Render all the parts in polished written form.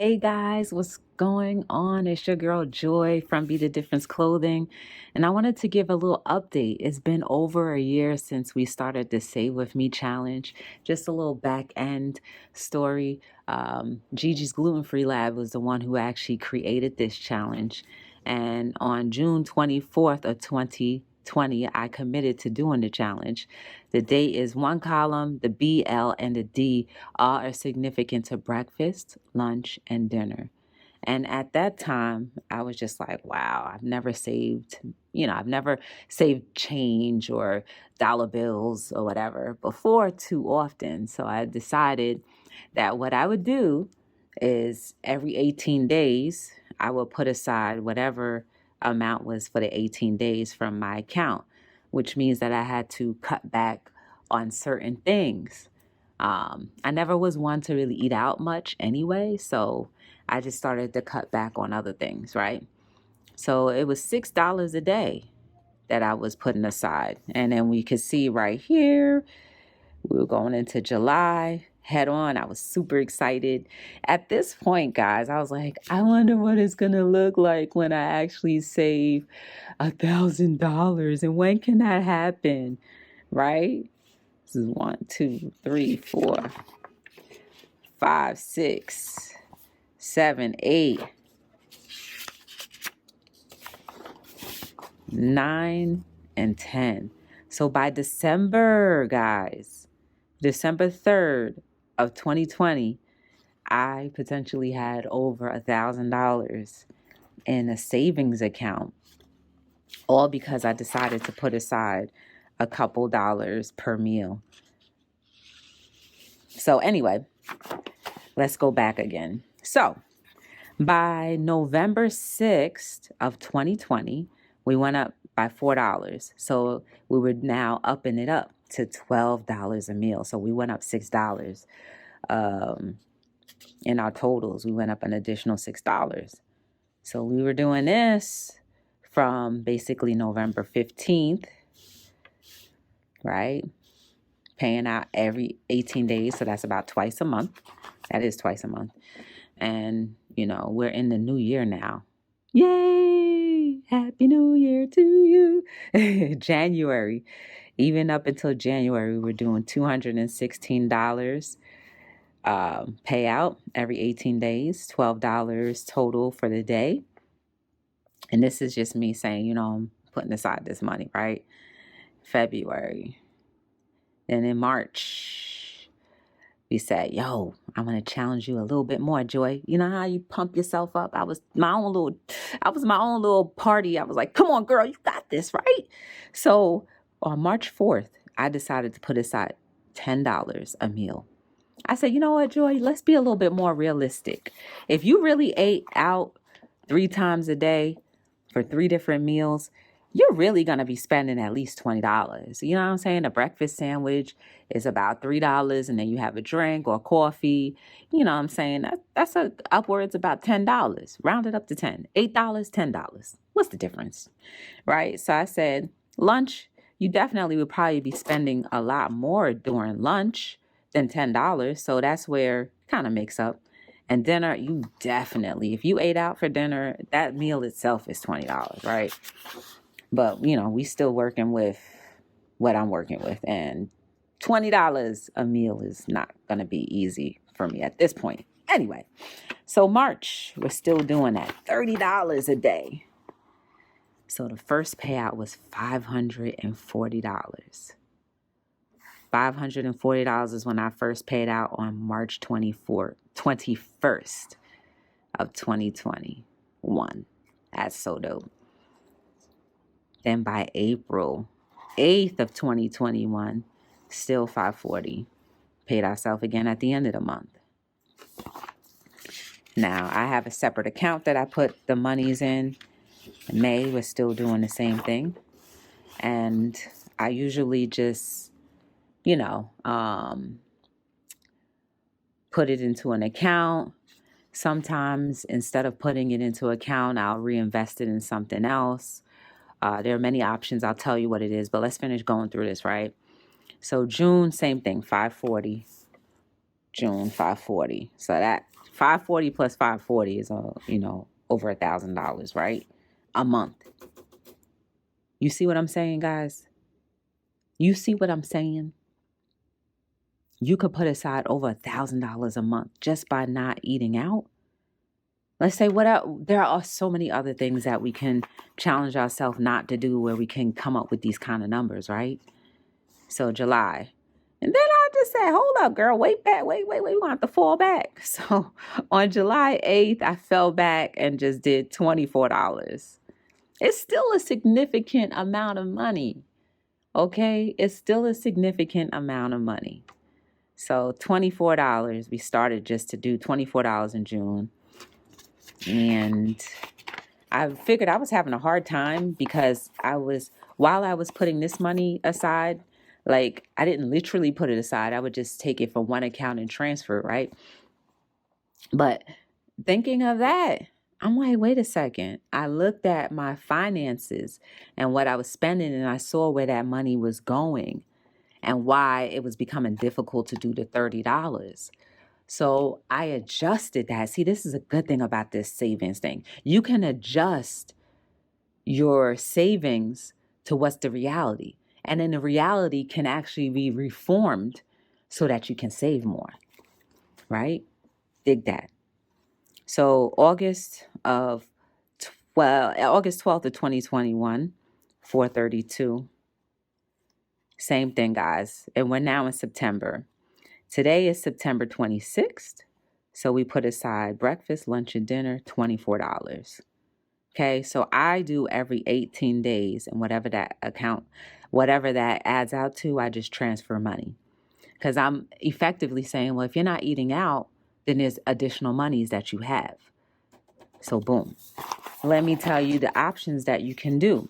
Hey guys, what's going on? It's your girl Joy from Be the Difference Clothing, and I wanted to give a little update. It's been over a year since we started the Save With Me challenge. Just a little back end story. Gigi's Gluten Free Lab was the one who actually created this challenge, and on June 24th of 2020, I committed to doing the challenge. The date is one column, the B, L, and the D all are significant to breakfast, lunch, and dinner. And at that time, I was just like, wow, I've never saved change or dollar bills or whatever before too often. So I decided that what I would do is every 18 days, I would put aside whatever amount was for the 18 days from my account, which means that I had to cut back on certain things. I never was one to really eat out much anyway, so I just started to cut back on other things, right? So it was $6 a day that I was putting aside. And then we could see right here, we were going into July head on. I was super excited. At this point, guys, I was like, I wonder what it's going to look like when I actually save $1,000. And when can that happen, right? This is 1, 2, 3, 4, 5, 6, 7, 8, 9, and 10. So by December, guys, December 3rd of 2020, I potentially had over $1,000 in a savings account, all because I decided to put aside a couple dollars per meal. So anyway, let's go back again. So by November 6th of 2020, we went up by $4. So we were now upping it up to $12 a meal. So we went up $6. In our totals, we went up an additional $6. So we were doing this from basically November 15th, right? Paying out every 18 days. So that's about twice a month. That is twice a month. And, we're in the new year now. Yay! Happy New Year to you. January. Even up until January, we were doing $216 payout every 18 days, $12 total for the day. And this is just me saying, I'm putting aside this money, right? February. Then in March, we said, yo, I'm going to challenge you a little bit more, Joy. You know how you pump yourself up? I was my own little party. I was like, come on, girl, you got this, right? So on March 4th, I decided to put aside $10 a meal. I said, you know what, Joy, let's be a little bit more realistic. If you really ate out 3 times a day for 3 different meals, you're really going to be spending at least $20. You know what I'm saying? A breakfast sandwich is about $3, and then you have a drink or coffee. You know what I'm saying? That's upwards about $10. Round it up to 10. $8, $10. What's the difference? Right? So I said, lunch, you definitely would probably be spending a lot more during lunch than $10. So that's where it kind of makes up. And dinner, you definitely, if you ate out for dinner, that meal itself is $20, right? But, we still working with what I'm working with. And $20 a meal is not going to be easy for me at this point. Anyway, so March, we're still doing that. $30 a day. So the first payout was $540. $540 is when I first paid out on March 21st of 2021. That's so dope. Then by April 8th of 2021, still $540. Paid ourselves again at the end of the month. Now, I have a separate account that I put the monies in. May, we're still doing the same thing. And I usually just, put it into an account. Sometimes instead of putting it into an account, I'll reinvest it in something else. There are many options. I'll tell you what it is, but let's finish going through this, right? So June, same thing, $540. June, $540. So that 540 plus 540 is, over $1,000, right? A month. You see what I'm saying, guys? You see what I'm saying? You could put aside over $1,000 a month just by not eating out. Let's say there are so many other things that we can challenge ourselves not to do where we can come up with these kind of numbers, right? So July. And then I just said, hold up, girl, wait, we're going to have to fall back. So on July 8th, I fell back and just did $24. It's still a significant amount of money, okay? It's still a significant amount of money. So $24, we started just to do $24 in June. And I figured I was having a hard time because while I was putting this money aside, like I didn't literally put it aside. I would just take it from one account and transfer, right? But thinking of that, I'm like, wait a second. I looked at my finances and what I was spending, and I saw where that money was going and why it was becoming difficult to do the $30. So I adjusted that. See, this is a good thing about this savings thing. You can adjust your savings to what's the reality. And then the reality can actually be reformed so that you can save more, right? Dig that. So August 12th of 2021, 432. Same thing, guys. And we're now in September. Today is September 26th. So we put aside breakfast, lunch, and dinner, $24. Okay, so I do every 18 days, and whatever that adds out to, I just transfer money. Because I'm effectively saying, well, if you're not eating out, then there's additional monies that you have. So boom. Let me tell you the options that you can do.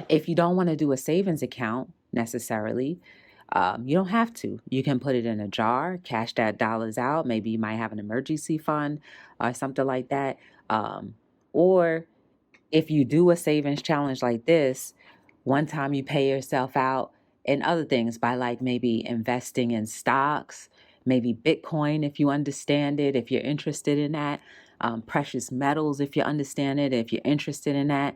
If you don't want to do a savings account necessarily, you don't have to. You can put it in a jar, cash that dollars out. Maybe you might have an emergency fund or something like that. Or if you do a savings challenge like this, one time you pay yourself out in other things by like maybe investing in stocks, maybe Bitcoin if you understand it, if you're interested in that, precious metals if you understand it, if you're interested in that.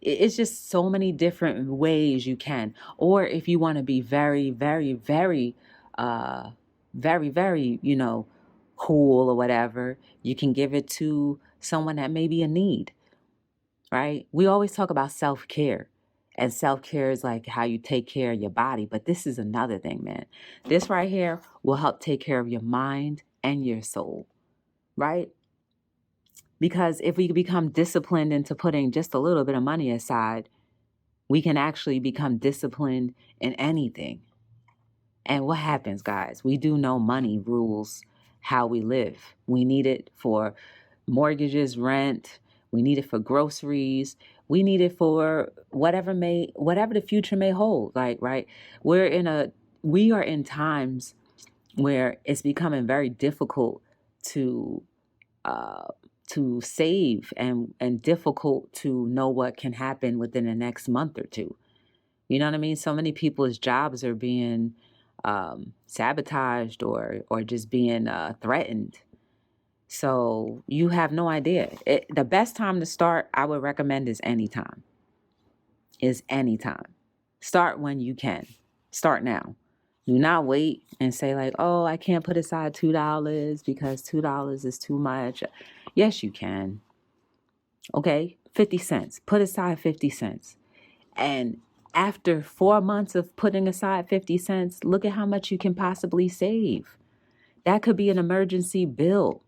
It's just so many different ways you can. Or if you want to be very, very, very, cool or whatever, you can give it to someone that may be in need, right? We always talk about self-care. And self-care is like how you take care of your body. But this is another thing, man. This right here will help take care of your mind and your soul, right? Because if we become disciplined into putting just a little bit of money aside, we can actually become disciplined in anything. And what happens, guys? We do know money rules how we live. We need it for mortgages, rent. We need it for groceries. We need it for whatever the future may hold. Like, right? We are in times where it's becoming very difficult to save and difficult to know what can happen within the next month or two. You know what I mean? So many people's jobs are being sabotaged or just being threatened. So you have no idea. The best time to start, I would recommend, is anytime. Start when you can. Start now. Do not wait and say like, oh, I can't put aside $2 because $2 is too much. Yes, you can. Okay, 50 cents. Put aside 50 cents. And after 4 months of putting aside 50 cents, look at how much you can possibly save. That could be an emergency bill.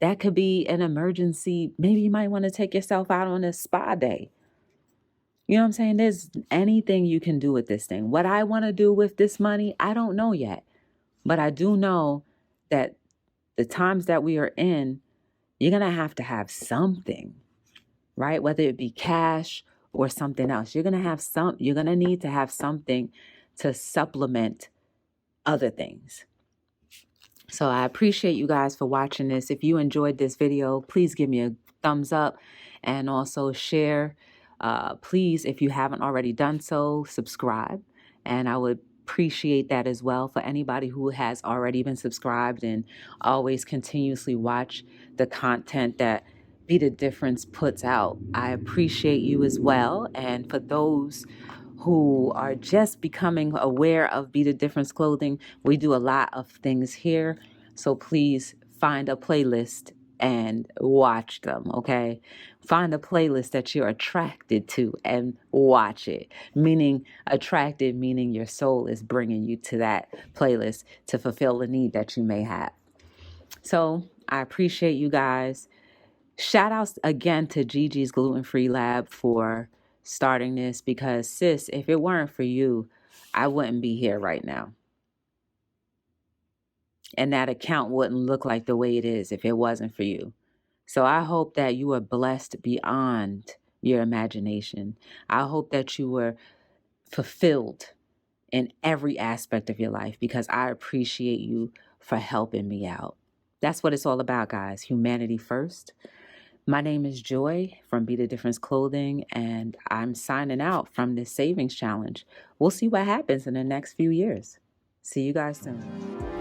That could be an emergency. Maybe you might want to take yourself out on a spa day. You know what I'm saying? There's anything you can do with this thing. What I want to do with this money, I don't know yet. But I do know that the times that we are in, you're going to have something, right? Whether it be cash or something else. You're going to need to have something to supplement other things. So I appreciate you guys for watching this. If you enjoyed this video, please give me a thumbs up and also share. Please, if you haven't already done so, subscribe. And I would appreciate that as well. For anybody who has already been subscribed and always continuously watch the content that Be the Difference puts out, I appreciate you as well. And for those who are just becoming aware of Be the Difference clothing, we do a lot of things here. So please find a playlist and watch them, okay? Find a playlist that you're attracted to and watch it. Meaning, attracted, meaning your soul is bringing you to that playlist to fulfill the need that you may have. So I appreciate you guys. Shout outs again to Gigi's Gluten Free Lab for starting this, because sis, if it weren't for you, I wouldn't be here right now. And that account wouldn't look like the way it is if it wasn't for you. So I hope that you are blessed beyond your imagination. I hope that you were fulfilled in every aspect of your life, because I appreciate you for helping me out. That's what it's all about, guys. Humanity first. My name is Joy from Be the Difference Clothing, and I'm signing out from this savings challenge. We'll see what happens in the next few years. See you guys soon.